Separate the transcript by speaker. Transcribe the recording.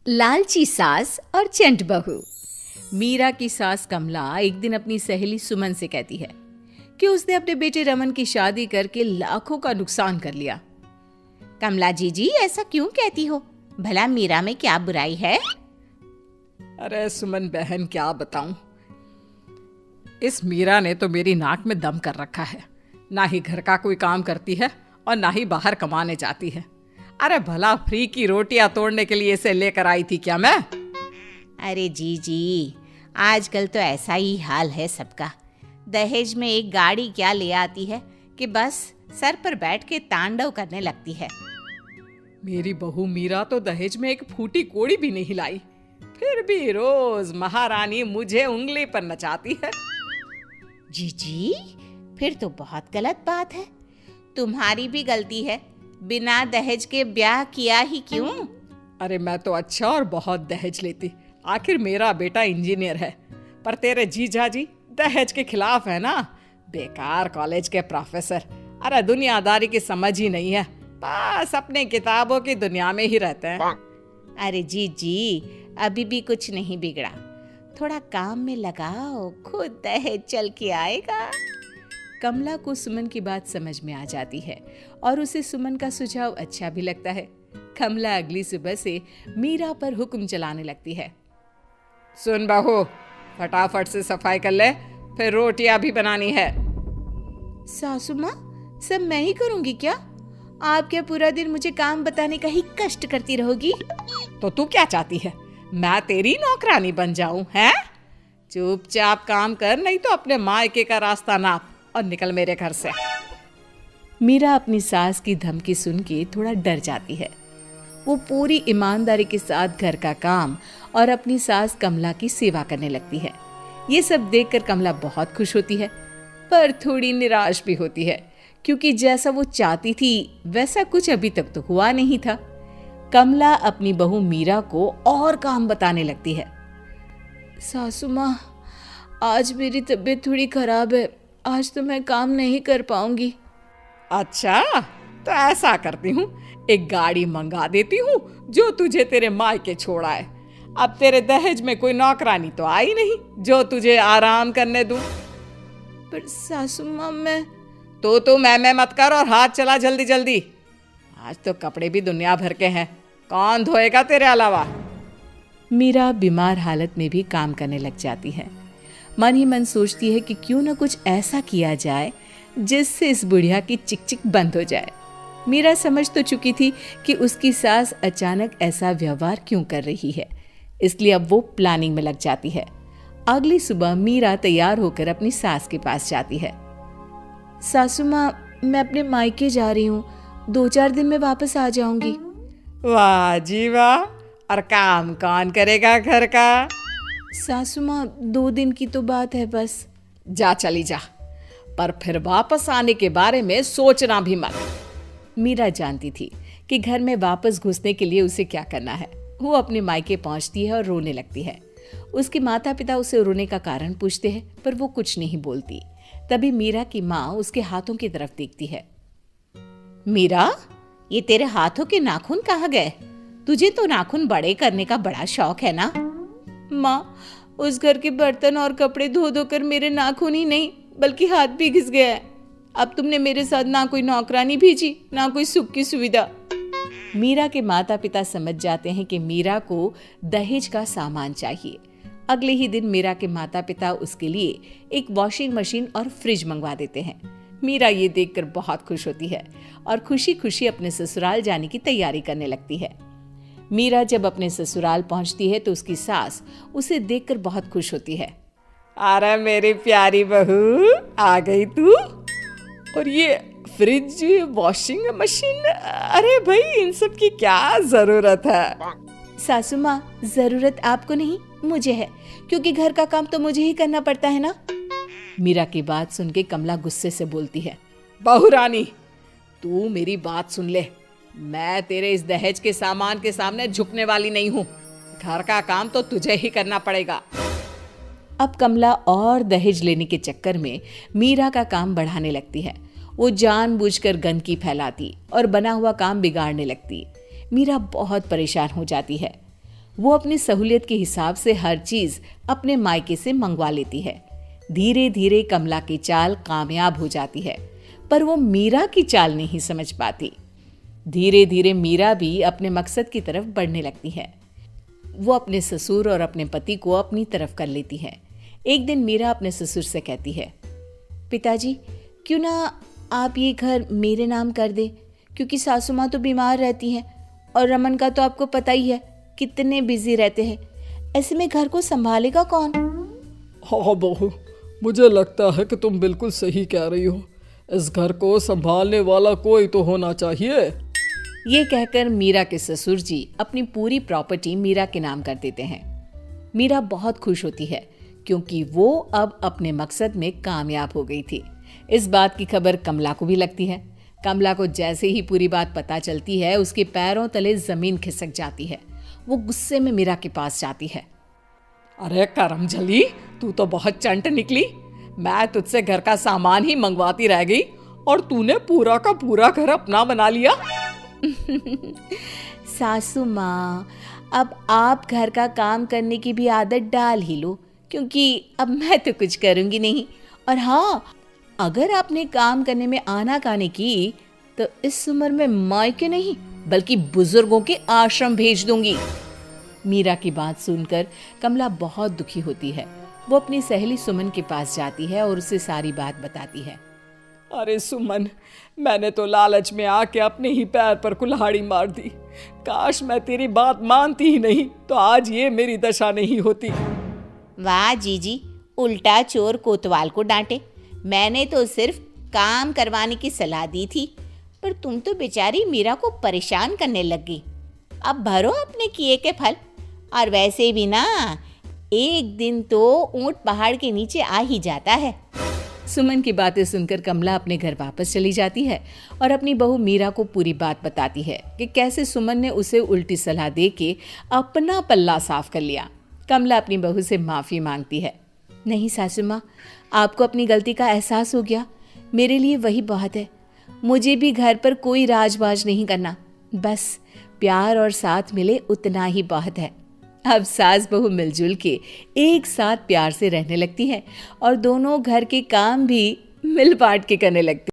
Speaker 1: लालची सास और चंट बहू। मीरा की सास कमला एक दिन अपनी सहेली सुमन से कहती है कि उसने अपने बेटे रमन की शादी करके लाखों का नुकसान कर लिया।
Speaker 2: कमला जी ऐसा क्यों कहती हो? भला मीरा में क्या बुराई है?
Speaker 3: अरे सुमन बहन, क्या बताऊं, इस मीरा ने तो मेरी नाक में दम कर रखा है। ना ही घर का कोई काम करती है और ना ही बाहर कमाने जाती है। अरे भला फ्री की रोटियां तोड़ने के लिए इसे लेकर आई थी क्या मैं?
Speaker 2: अरे जी आजकल तो ऐसा ही हाल है सबका। दहेज में एक गाड़ी क्या ले आती है कि बस सर पर बैठ के तांडव करने लगती है।
Speaker 3: मेरी बहू मीरा तो दहेज में एक फूटी कोड़ी भी नहीं लाई, फिर भी रोज महारानी मुझे उंगली पर नचाती है।
Speaker 2: जी फिर तो बहुत गलत बात है। तुम्हारी भी गलती है, बिना दहेज के ब्याह किया ही क्यों?
Speaker 3: अरे मैं तो अच्छा और बहुत दहेज लेती, आखिर मेरा बेटा इंजीनियर है। पर तेरे जीजा जी दहेज के खिलाफ है ना, बेकार कॉलेज के प्रोफेसर। अरे दुनियादारी की समझ ही नहीं है, बस अपने किताबों की दुनिया में ही रहते हैं।
Speaker 2: अरे जी अभी भी कुछ नहीं बिगड़ा, थोड़ा काम में लगाओ, खुद दहेज चल के आएगा।
Speaker 1: कमला को सुमन की बात समझ में आ जाती है और उसे सुमन का सुझाव अच्छा भी लगता है। कमला अगली सुबह से मीरा पर हुक्म चलाने लगती है।
Speaker 3: सुन बहू, फटाफट से सफाई कर ले, फिर रोटियां भी बनानी है।
Speaker 1: सासू माँ, सब मैं ही करूंगी क्या? आप क्या पूरा दिन मुझे काम बताने का ही कष्ट करती रहोगी?
Speaker 3: तो तू क्या चाहती है, मैं तेरी नौकरानी बन जाऊं? हैं? चुपचाप काम कर, नहीं तो अपने मायके का रास्ता नाप और निकल मेरे घर से।
Speaker 1: मीरा अपनी सास की धमकी सुन के थोड़ा डर जाती है। वो पूरी ईमानदारी के साथ घर का काम और अपनी सास कमला की सेवा करने लगती है। ये सब देखकर कमला बहुत खुश होती है, पर थोड़ी निराश भी होती है, क्योंकि जैसा वो चाहती थी वैसा कुछ अभी तक तो हुआ नहीं था। कमला अपनी बहू मीरा को और काम बताने लगती है। सासू माँ, आज मेरी तबीयत थोड़ी खराब है, आज तो मैं काम नहीं कर पाऊंगी।
Speaker 3: अच्छा, तो ऐसा करती हूँ, एक गाड़ी मंगा देती हूँ जो तुझे तेरे मायके छोड़ आए। अब तेरे दहेज में कोई नौकरानी तो आई नहीं जो तुझे आराम करने दूं।
Speaker 1: पर सासू माँ, मैं
Speaker 3: तो मैं मत कर और हाथ चला जल्दी जल्दी। आज तो कपड़े भी दुनिया भर के हैं, कौन धोएगा तेरे अलावा?
Speaker 1: मीरा बीमार हालत में भी काम करने लग जाती है। मन ही मन सोचती है कि क्यों न कुछ ऐसा किया जाए जिससे इस बुढ़िया की चिक बंद हो जाए। मीरा समझ तो चुकी थी कि उसकी सास अचानक ऐसा व्यवहार क्यों कर रही है, इसलिए अब वो प्लानिंग में लग जाती है। अगली सुबह मीरा तैयार होकर अपनी सास के पास जाती है। सासू माँ, मैं अपने मायके जा रही हूँ, 2-4 दिन में वापस आ जाऊंगी।
Speaker 3: वाह जी वाह, और काम कौन करेगा घर का?
Speaker 1: सासू माँ, 2 दिन की तो बात है बस।
Speaker 3: जा चली जा, पर फिर वापस आने के बारे में सोचना भी मत।
Speaker 1: मीरा जानती थी कि घर में वापस घुसने के लिए उसे क्या करना है। वो अपने मायके पहुंचती है और रोने लगती है। उसके माता पिता उसे रोने का कारण पूछते हैं, पर वो कुछ नहीं बोलती। तभी मीरा की माँ उसके हाथों की तरफ देखती है।
Speaker 2: मीरा, ये तेरे हाथों के नाखून कहाँ गए? तुझे तो नाखून बड़े करने का बड़ा शौक है ना?
Speaker 1: माँ, उस घर के बर्तन और कपड़े धो धो कर मेरे नाखून ही नहीं बल्कि हाथ भी घिस गया है। अब तुमने मेरे साथ ना कोई नौकरानी भेजी, ना कोई सुख की सुविधा। मीरा के माता पिता समझ जाते हैं कि मीरा को दहेज का सामान चाहिए। अगले ही दिन मीरा के माता पिता उसके लिए एक वॉशिंग मशीन और फ्रिज मंगवा देते हैं। मीरा ये देखकर बहुत खुश होती है और खुशी खुशी अपने ससुराल जाने की तैयारी करने लगती है। मीरा जब अपने ससुराल पहुंचती है तो उसकी सास उसे देखकर बहुत खुश होती है।
Speaker 3: अरे मेरी प्यारी बहू, आ गई तू? और ये फ्रिज, वॉशिंग मशीन, अरे भाई इन सब की क्या जरूरत है?
Speaker 1: सासू माँ, जरूरत आपको नहीं मुझे है, क्योंकि घर का काम तो मुझे ही करना पड़ता है ना। मीरा की बात सुन के कमला गुस्से से बोलती है।
Speaker 3: बहू रानी, तू मेरी बात सुन ले, मैं तेरे इस दहेज के सामान के सामने झुकने वाली नहीं हूँ। घर का काम तो तुझे ही करना पड़ेगा।
Speaker 1: अब कमला और दहेज लेने के चक्कर में मीरा का काम बढ़ाने लगती है। वो जानबूझकर गंदगी फैलाती और बना हुआ काम बिगाड़ने लगती। मीरा बहुत परेशान हो जाती है। वो अपनी सहूलियत के हिसाब से हर चीज अपने मायके से मंगवा लेती है। धीरे धीरे कमला की चाल कामयाब हो जाती है, पर वो मीरा की चाल नहीं समझ पाती। धीरे धीरे मीरा भी अपने मकसद की तरफ बढ़ने लगती है। वो अपने ससुर और अपने पति को अपनी तरफ कर लेती है। एक दिन मीरा अपने ससुर से कहती है, पिताजी क्यों ना आप ये घर मेरे नाम कर दे, क्योंकि सासू माँ तो बीमार रहती हैं और रमन का तो आपको पता ही है कितने बिजी रहते हैं। ऐसे में घर को संभालेगा कौन?
Speaker 3: हाँ बहू, मुझे लगता है कि तुम बिल्कुल सही कह रही हो। इस घर को संभालने वाला कोई तो होना चाहिए।
Speaker 1: ये कहकर मीरा के ससुर जी अपनी पूरी प्रॉपर्टी मीरा के नाम कर देते हैं। मीरा बहुत खुश होती है क्योंकि वो अब अपने मकसद में कामयाब हो गई थी। इस बात की खबर कमला को भी लगती है। कमला को जैसे ही पूरी बात पता चलती है, उसके पैरों तले जमीन खिसक जाती है। वो गुस्से में मीरा के पास जाती है।
Speaker 3: अरे करमजली, तू तो बहुत चंट निकली। मैं तुझसे घर का सामान ही मंगवाती रह गई और तूने पूरा का पूरा घर अपना बना लिया।
Speaker 1: सासू माँ, अब आप घर का काम करने की भी आदत डाल ही लो, क्योंकि अब मैं तो कुछ करूंगी नहीं। और हाँ, अगर आपने काम करने में आनाकानी की तो इस उम्र में मायके नहीं बल्कि बुजुर्गों के आश्रम भेज दूंगी। मीरा की बात सुनकर कमला बहुत दुखी होती है। वो अपनी सहेली सुमन के पास जाती है और उसे सारी बात बताती है।
Speaker 3: अरे सुमन, मैंने तो लालच में आके अपने ही पैर पर कुल्हाड़ी मार दी। काश मैं तेरी बात मानती ही नहीं तो आज ये मेरी दशा नहीं होती।
Speaker 2: वाह जीजी, उल्टा चोर कोतवाल को डांटे। मैंने तो सिर्फ काम करवाने की सलाह दी थी, पर तुम तो बेचारी मीरा को परेशान करने लग गई। अब भरो अपने किए के फल। और वैसे भी ना, एक दिन तो ऊंट पहाड़ के नीचे आ ही जाता है।
Speaker 1: सुमन की बातें सुनकर कमला अपने घर वापस चली जाती है और अपनी बहू मीरा को पूरी बात बताती है कि कैसे सुमन ने उसे उल्टी सलाह देके अपना पल्ला साफ कर लिया। कमला अपनी बहू से माफ़ी मांगती है। नहीं सासू माँ, आपको अपनी गलती का एहसास हो गया, मेरे लिए वही बहुत है। मुझे भी घर पर कोई राजबाज नहीं करना, बस प्यार और साथ मिले उतना ही बहुत है। अब सास बहू मिलजुल के एक साथ प्यार से रहने लगती हैं और दोनों घर के काम भी मिल बांट के करने लगती हैं।